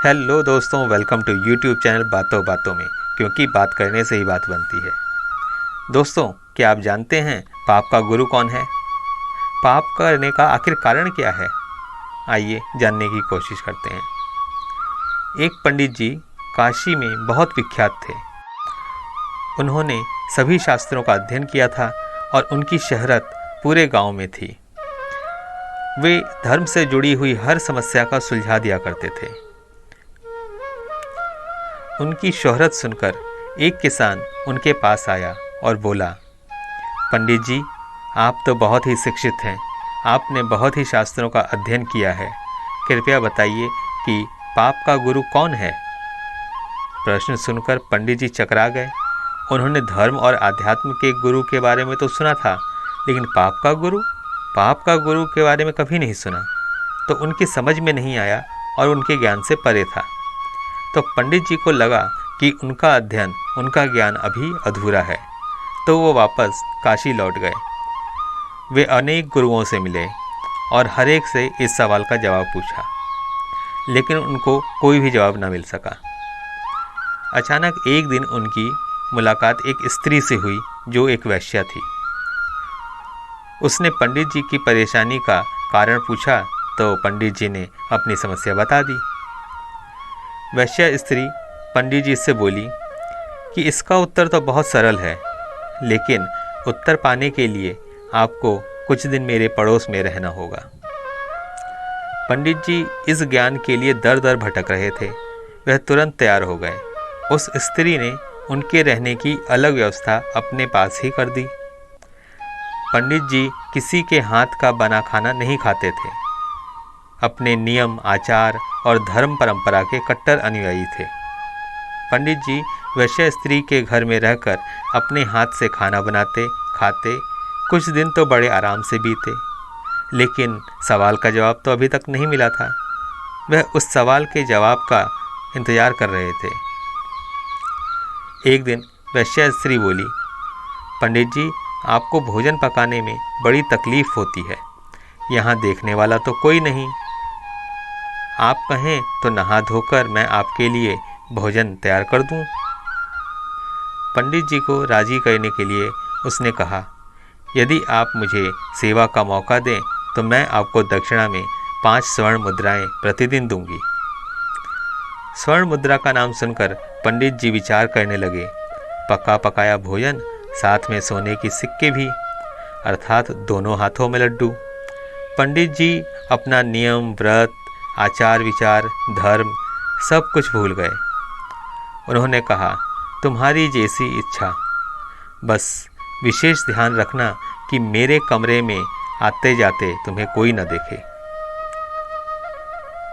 Hello दोस्तों, welcome to YouTube channel बातों बातों में, क्योंकि बात करने से ही बात बनती है। दोस्तों, क्या आप जानते हैं पाप का गुरु कौन है? पाप करने का आखिर कारण क्या है? आइए जानने की कोशिश करते हैं। एक पंडित जी काशी में बहुत विख्यात थे। उन्होंने सभी शास्त्रों का अध्ययन किया था और उनकी शहरत पूरे गांव में थी। वे धर्म से जुड़ी हुई हर समस्या का सुलझा दिया करते थे। उनकी शोहरत सुनकर एक किसान उनके पास आया और बोला, पंडित जी, आप तो बहुत ही शिक्षित हैं, आपने बहुत ही शास्त्रों का अध्ययन किया है, कृपया बताइए कि पाप का गुरु कौन है? प्रश्न सुनकर पंडित जी चकरा गए। उन्होंने धर्म और आध्यात्म के गुरु के बारे में तो सुना था, लेकिन पाप का गुरु के बारे में कभी नहीं सुना। तो उनकी समझ में नहीं आया और उनके ज्ञान से परे था। तो पंडित जी को लगा कि उनका अध्ययन, उनका ज्ञान अभी अधूरा है। तो वो वापस काशी लौट गए। वे अनेक गुरुओं से मिले और हर एक से इस सवाल का जवाब पूछा, लेकिन उनको कोई भी जवाब न मिल सका। अचानक एक दिन उनकी मुलाकात एक स्त्री से हुई जो एक वैश्या थी। उसने पंडित जी की परेशानी का कारण पूछा तो पंडित जी ने अपनी समस्या बता दी। वैश्या स्त्री पंडित जी से बोली कि इसका उत्तर तो बहुत सरल है, लेकिन उत्तर पाने के लिए आपको कुछ दिन मेरे पड़ोस में रहना होगा। पंडित जी इस ज्ञान के लिए दर दर भटक रहे थे। वह तुरंत तैयार हो गए। उस स्त्री ने उनके रहने की अलग व्यवस्था अपने पास ही कर दी। पंडित जी किसी के हाथ का बना खाना नहीं खाते थे। अपने नियम, आचार और धर्म परंपरा के कट्टर अनुयायी थे। पंडित जी वैश्य स्त्री के घर में रहकर अपने हाथ से खाना बनाते, खाते। कुछ दिन तो बड़े आराम से बीते, लेकिन सवाल का जवाब तो अभी तक नहीं मिला था। वह उस सवाल के जवाब का इंतजार कर रहे थे। एक दिन वैश्य स्त्री बोली, पंडित जी, आपको भोजन पकाने में बड़ी तकलीफ होती है। यहाँ देखने वाला तो कोई नहीं। आप कहें तो नहा धोकर मैं आपके लिए भोजन तैयार कर दूं। पंडित जी को राजी करने के लिए उसने कहा, यदि आप मुझे सेवा का मौका दें तो मैं आपको दक्षिणा में 5 स्वर्ण मुद्राएं प्रतिदिन दूंगी। स्वर्ण मुद्रा का नाम सुनकर पंडित जी विचार करने लगे। पका पकाया भोजन, साथ में सोने की सिक्के भी, अर्थात दोनों हाथों में लड्डू। पंडित जी अपना नियम, व्रत, आचार विचार, धर्म सब कुछ भूल गए। उन्होंने कहा, तुम्हारी जैसी इच्छा, बस विशेष ध्यान रखना कि मेरे कमरे में आते जाते तुम्हें कोई न देखे।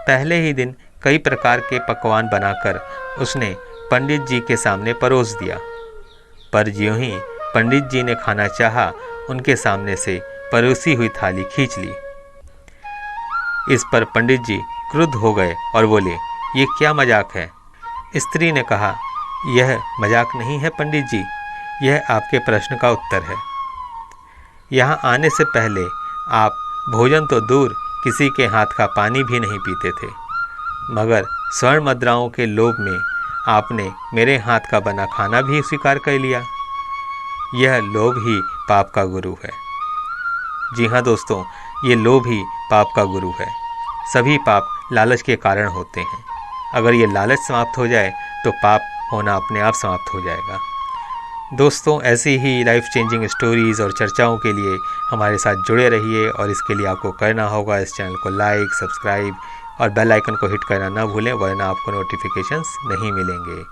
पहले ही दिन कई प्रकार के पकवान बनाकर उसने पंडित जी के सामने परोस दिया। पर ज्यों ही पंडित जी ने खाना चाहा, उनके सामने से परोसी हुई थाली खींच ली। इस पर पंडित जी क्रुद्ध हो गए और बोले, ये क्या मजाक है? स्त्री ने कहा, यह मजाक नहीं है पंडित जी, यह आपके प्रश्न का उत्तर है। यहाँ आने से पहले आप भोजन तो दूर, किसी के हाथ का पानी भी नहीं पीते थे, मगर स्वर्ण मुद्राओं के लोभ में आपने मेरे हाथ का बना खाना भी स्वीकार कर लिया। यह लोभ ही पाप का गुरु है। जी हाँ दोस्तों, ये लोभ ही पाप का गुरु है। सभी पाप लालच के कारण होते हैं। अगर ये लालच समाप्त हो जाए तो पाप होना अपने आप समाप्त हो जाएगा। दोस्तों, ऐसी ही लाइफ चेंजिंग स्टोरीज़ और चर्चाओं के लिए हमारे साथ जुड़े रहिए, और इसके लिए आपको करना होगा इस चैनल को लाइक, सब्सक्राइब और बेल आइकन को हिट करना ना भूलें, वरना आपको नोटिफिकेशंस नहीं मिलेंगे।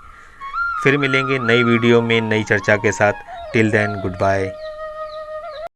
फिर मिलेंगे नई वीडियो में नई चर्चा के साथ। Till then, good bye.